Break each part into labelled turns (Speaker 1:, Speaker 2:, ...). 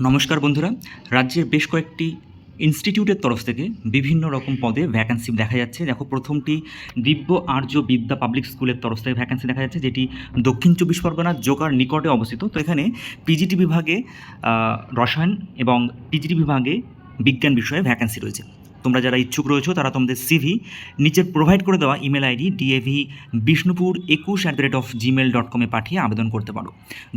Speaker 1: নমস্কার বন্ধুরা, রাজ্যের বেশ কয়েকটি ইনস্টিটিউটের তরফ থেকে বিভিন্ন রকম পদে ভ্যাকেন্সি দেখা যাচ্ছে। দেখো, প্রথমটি দিব্য আর্য বিদ্যা পাবলিক স্কুলের তরফ থেকে ভ্যাকেন্সি দেখা যাচ্ছে, যেটি দক্ষিণ চব্বিশ পরগনার জোকার নিকটে অবস্থিত। তো এখানে পিজিটি বিভাগে রসায়ন এবং পিজিটি বিভাগে বিজ্ঞান বিষয়ে ভ্যাকেন্সি রয়েছে। তোমরা যারা ইচ্ছুক রয়েছো তারা তোমাদের সিভি নিচের প্রোভাইড করে দেওয়া ইমেল আইডি DAV21@gmail.com-এ পাঠিয়ে আবেদন করতে পারো।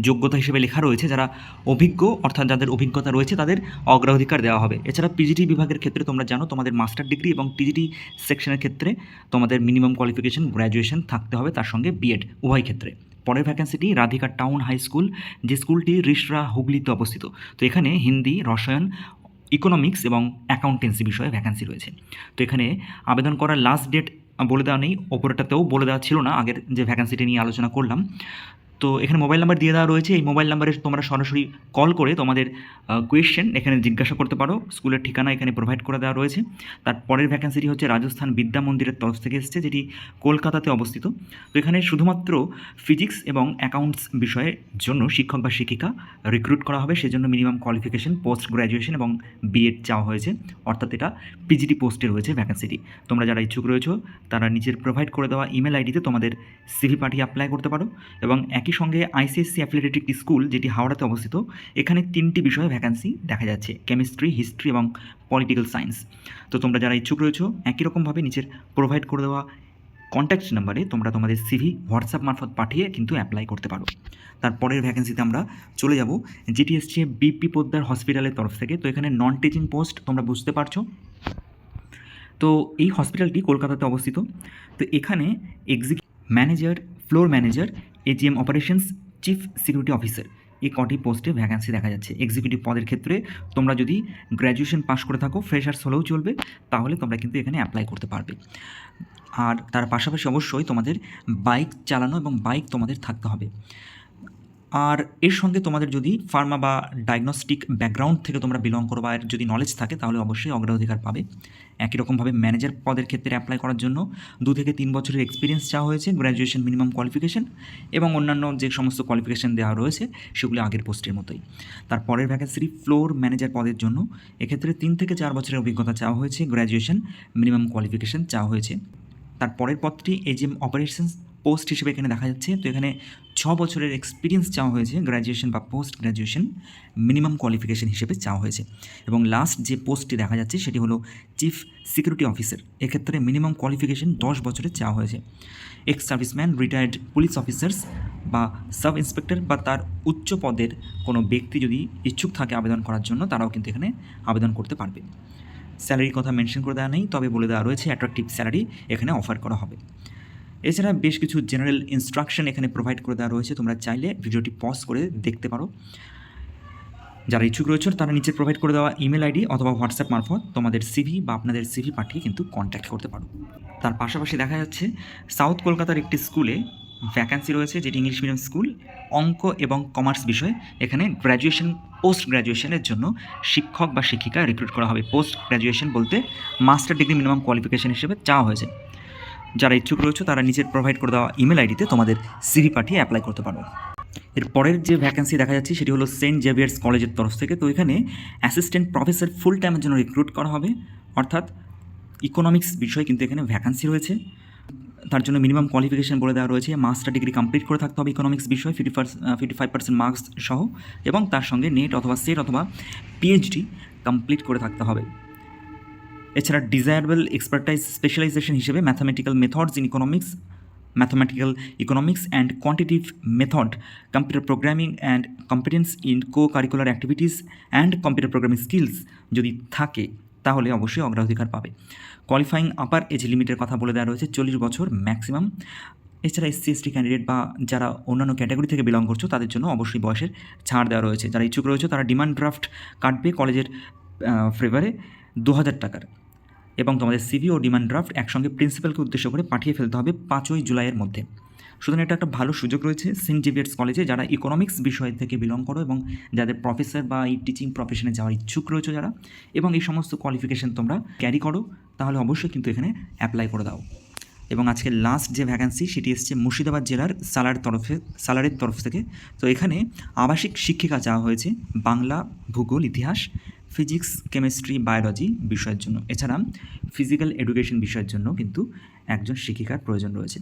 Speaker 1: যোগ্যতা হিসেবে লেখা রয়েছে যারা অভিজ্ঞ, অর্থাৎ যাদের অভিজ্ঞতা রয়েছে তাদের অগ্রাধিকার দেওয়া হবে। এছাড়া পিজিটি বিভাগের ক্ষেত্রে তোমরা জানো তোমাদের মাস্টার ডিগ্রি এবং টিজিটি সেকশনের ক্ষেত্রে তোমাদের মিনিমাম কোয়ালিফিকেশন গ্র্যাজুয়েশন থাকতে হবে, তার সঙ্গে বিএড উভয় ক্ষেত্রে। পরের ভ্যাকেন্সিটি রাধিকা টাউন হাই স্কুল, যে স্কুলটি রিষড়া হুগলিতে অবস্থিত। তো এখানে হিন্দি, রসায়ন, ইকোনমিক্স এবং অ্যাকাউন্টেন্সি বিষয়ে ভ্যাকেন্সি রয়েছে। তো এখানে আবেদন করার লাস্ট ডেট বলে দেওয়া নেই, ওপরটাতেও বলে দেওয়া ছিল না আগের যে ভ্যাকেন্সিটি নিয়ে আলোচনা করলাম। তো এখানে মোবাইল নাম্বার দিয়ে দেওয়া রয়েছে, এই মোবাইল নাম্বারে তোমরা সরাসরি কল করে তোমাদের কোয়েশ্চেন এখানে জিজ্ঞাসা করতে পারো। স্কুলের ঠিকানা এখানে প্রোভাইড করে দেওয়া রয়েছে। তার পরের ভ্যাকেন্সিটি হচ্ছে রাজস্থান বিদ্যা মন্দিরের তরফ থেকে এসেছে, যেটি কলকাতাতে অবস্থিত। তো এখানে শুধুমাত্র ফিজিক্স এবং অ্যাকাউন্টস বিষয়ের জন্য শিক্ষক বা শিক্ষিকা রিক্রুট করা হবে, সেজন্য মিনিমাম কোয়ালিফিকেশন পোস্ট গ্র্যাজুয়েশন এবং বিএড চাওয়া হয়েছে, অর্থাৎ এটা পিজিটি পোস্টে রয়েছে ভ্যাকেন্সিটি। তোমরা যারা ইচ্ছুক রয়েছো তারা নিচের প্রোভাইড করে দেওয়া ইমেল আইডিতে তোমাদের সিভি পাঠিয়ে অ্যাপ্লাই করতে পারো। এবং একই সঙ্গে আইসিএসসি অ্যাফিলিয়েটেড একটি স্কুল, যেটি হাওড়াতে অবস্থিত, এখানে 3টি বিষয়ে ভ্যাকেন্সি দেখা যাচ্ছে: কেমিস্ট্রি, হিস্ট্রি এবং পলিটিক্যাল সায়েন্স। তো তোমরা যারা ইচ্ছুক রয়েছো একই রকমভাবে নিচের প্রোভাইড করে দেওয়া কন্ট্যাক্ট নাম্বারে তোমরা তোমাদের সিভি হোয়াটসঅ্যাপ মারফত পাঠিয়ে কিন্তু অ্যাপ্লাই করতে পারো। তারপরের ভ্যাকেন্সিতে আমরা চলে যাব, যেটি এসছে বিপি পোদ্দার হসপিটালের তরফ থেকে। তো এখানে নন টিচিং পোস্ট, তোমরা বুঝতে পারছো। তো এই হসপিটালটি কলকাতাতে অবস্থিত। তো এখানে manager, floor manager, AGM operations, chief security officer, এই কটি পোস্টে ভ্যাকেন্সি দেখা যাচ্ছে। এক্সিকিউটিভ পদের ক্ষেত্রে তোমরা যদি গ্র্যাজুয়েশন পাস করে থাকো, ফ্রেশার্স হলেও চলবে, তাহলে তোমরা কিন্তু এখানে অ্যাপ্লাই করতে পারবে। আর তার পাশাপাশি অবশ্যই তোমাদের বাইক চালানো এবং বাইক তোমাদের থাকতে হবে। আর এর সঙ্গে তোমাদের যদি ফার্মা বা ডায়াগনস্টিক ব্যাকগ্রাউন্ড থেকে তোমরা বিলং করো বা এর যদি নলেজ থাকে, তাহলে অবশ্যই অগ্রাধিকার পাবে। একই রকমভাবে ম্যানেজার পদের ক্ষেত্রে অ্যাপ্লাই করার জন্য 2 থেকে 3 বছরের এক্সপিরিয়েন্স চাওয়া হয়েছে, গ্র্যাজুয়েশন মিনিমাম কোয়ালিফিকেশন এবং অন্যান্য যে সমস্ত কোয়ালিফিকেশান দেওয়া রয়েছে সেগুলি আগের পোস্টের মতোই। তারপরের ভ্যাকেন্সি ফ্লোর ম্যানেজার পদের জন্য, এক্ষেত্রে 3 থেকে 4 বছরের অভিজ্ঞতা চাওয়া হয়েছে, গ্র্যাজুয়েশন মিনিমাম কোয়ালিফিকেশান চাওয়া হয়েছে। তারপরের পদটি এজিএম অপারেশনস পোস্ট হিসেবে এখানে দেখা যাচ্ছে। তো এখানে 6 বছরের এক্সপিরিয়েন্স চাওয়া হয়েছে, গ্র্যাজুয়েশন বা পোস্ট গ্র্যাজুয়েশন মিনিমাম কোয়ালিফিকেশন হিসেবে চাওয়া হয়েছে। এবং লাস্ট যে পোস্টটি দেখা যাচ্ছে সেটি হলো চিফ সিকিউরিটি অফিসার, এক্ষেত্রে মিনিমাম কোয়ালিফিকেশন 10 বছরের চাওয়া হয়েছে। Ex serviceman, retired police officers বা সাব ইন্সপেক্টর বা তার উচ্চ পদের কোনো ব্যক্তি যদি ইচ্ছুক থাকে আবেদন করার জন্য, তারাও কিন্তু এখানে আবেদন করতে পারবে। স্যালারির কথা মেনশন করে দেওয়া নেই, তবে বলে দেওয়া রয়েছে অ্যাট্রাকটিভ স্যালারি এখানে অফার করা হবে। এছাড়া বেশ কিছু জেনারেল ইনস্ট্রাকশন এখানে প্রোভাইড করে দেওয়া রয়েছে, তোমরা চাইলে ভিডিওটি পজ করে দেখতে পারো। যারা ইচ্ছুক রয়েছে তারা নিচে প্রোভাইড করে দেওয়া ইমেল আইডি অথবা হোয়াটসঅ্যাপ মারফত তোমাদের সিভি বা আপনাদের সিভি পাঠিয়ে কিন্তু কন্ট্যাক্ট করতে পারো। তার পাশাপাশি দেখা যাচ্ছে সাউথ কলকাতার একটি স্কুলে ভ্যাকেন্সি রয়েছে, যেটি ইংলিশ মিডিয়াম স্কুল, অঙ্ক এবং কমার্স বিষয়। এখানে গ্র্যাজুয়েশন, পোস্ট গ্র্যাজুয়েশনের জন্য শিক্ষক বা শিক্ষিকা রিক্রুট করা হবে। পোস্ট গ্র্যাজুয়েশন বলতে মাস্টার ডিগ্রি মিনিমাম কোয়ালিফিকেশন হিসেবে চাওয়া হয়েছে। যারা ইচ্ছুক রয়েছে তারা নিচের প্রোভাইড করে দেওয়া ইমেল আইডিতে তোমাদের সিভি পাঠিয়ে অ্যাপ্লাই করতে পারো। এর পরের যে ভ্যাকেন্সি দেখা যাচ্ছে সেটি হলো সেন্ট জেভিয়ার্স কলেজের তরফ থেকে। তো এখানে অ্যাসিস্ট্যান্ট প্রফেসর ফুল টাইমের জন্য রিক্রুট করা হবে, অর্থাৎ ইকোনমিক্স বিষয় কিন্তু এখানে ভ্যাকেন্সি রয়েছে। তার জন্য মিনিমাম কোয়ালিফিকেশন বলে দেওয়া রয়েছে, মাস্টার ডিগ্রি কমপ্লিট করে থাকতে হবে ইকোনমিক্স বিষয় 55% মার্কস সহ, এবং তার সঙ্গে নেট অথবা সেট অথবা পিএইচডি কমপ্লিট করে থাকতে হবে। এছাড়া ডিজায়ারেবল এক্সপার্টাইজ স্পেশালাইজেশন হিসেবে mathematical methods in economics, mathematical economics and quantitative method, computer programming and competence in co curricular activities and computer programming skills যদি থাকে তাহলে অবশ্যই অগ্রাধিকার পাবে। কোয়ালিফাইং আপার এজ লিমিটের কথা বলে দেওয়া রয়েছে 40 বছর ম্যাক্সিমাম। এছাড়া এসসি এসটি ক্যান্ডিডেট বা যারা অন্যান্য ক্যাটাগরি থেকে বিলং করছো তাদের জন্য অবশ্যই বয়সের ছাড় দেওয়া রয়েছে। যারা ইচ্ছুক রয়েছে তারা ডিমান্ড ড্রাফট কাটবে কলেজের ফেভারে 2000 টাকার, এবং তোমাদের সিভি ও ডিমান্ড ড্রাফট একসঙ্গে প্রিন্সিপালকে উদ্দেশ্য করে পাঠিয়ে ফেলতে হবে 5ই জুলাইয়ের মধ্যে। সুতরাং এটা একটা ভালো সুযোগ রয়েছে সেন্ট জেভিয়ার্স কলেজে, যারা ইকোনমিক্স বিষয় থেকে বিলং করো এবং যাদের প্রফেসর বা এই টিচিং প্রফেশনে যাওয়ার ইচ্ছুক রয়েছে যারা, এবং এই সমস্ত কোয়ালিফিকেশান তোমরা ক্যারি করো, তাহলে অবশ্যই কিন্তু এখানে অ্যাপ্লাই করে দাও। এবং আজকে লাস্ট যে ভ্যাকান্সি সেটি এসছে মুর্শিদাবাদ জেলার সালারের তরফ থেকে। তো এখানে আবাসিক শিক্ষিকা চাওয়া হয়েছে বাংলা, ভূগোল, ইতিহাস, ফিজিক্স, কেমিস্ট্রি, বায়োলজি বিষয়ের জন্য। এছাড়া ফিজিক্যাল এডুকেশন বিষয়ের জন্য কিন্তু একজন শিক্ষিকার প্রয়োজন রয়েছে।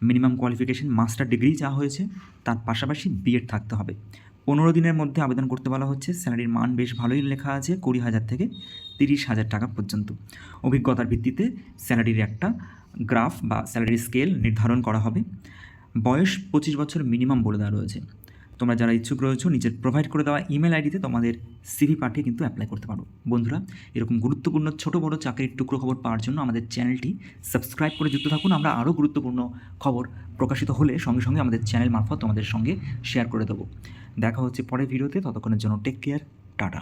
Speaker 1: মিনিমাম কোয়ালিফিকেশন মাস্টার ডিগ্রি চাওয়া হয়েছে, তার পাশাপাশি বিএড থাকতে হবে। 15 দিনের মধ্যে আবেদন করতে বলা হচ্ছে। স্যালারির মান বেশ ভালোই লেখা আছে, 20,000 থেকে 30,000 টাকা পর্যন্ত। অভিজ্ঞতার ভিত্তিতে স্যালারির একটা গ্রাফ বা স্যালারি স্কেল নির্ধারণ করা হবে। বয়স 25 বছর মিনিমাম বলে দেওয়া রয়েছে। তোমরা যারা ইচ্ছুক রয়েছো নিজের প্রোভাইড করে দেওয়া ইমেল আইডিতে তোমাদের সিভি পাঠিয়ে কিন্তু অ্যাপ্লাই করতে পারো। বন্ধুরা, এরকম গুরুত্বপূর্ণ ছোটো বড়ো চাকরির টুকরো খবর পাওয়ার জন্য আমাদের চ্যানেলটি সাবস্ক্রাইব করে যুক্ত থাকুন। আমরা আরও গুরুত্বপূর্ণ খবর প্রকাশিত হলে সঙ্গে সঙ্গে আমাদের চ্যানেল মারফত তোমাদের সঙ্গে শেয়ার করে দেবো। দেখা হচ্ছে পরের ভিডিওতে, ততক্ষণের জন্য টেক কেয়ার, টাটা।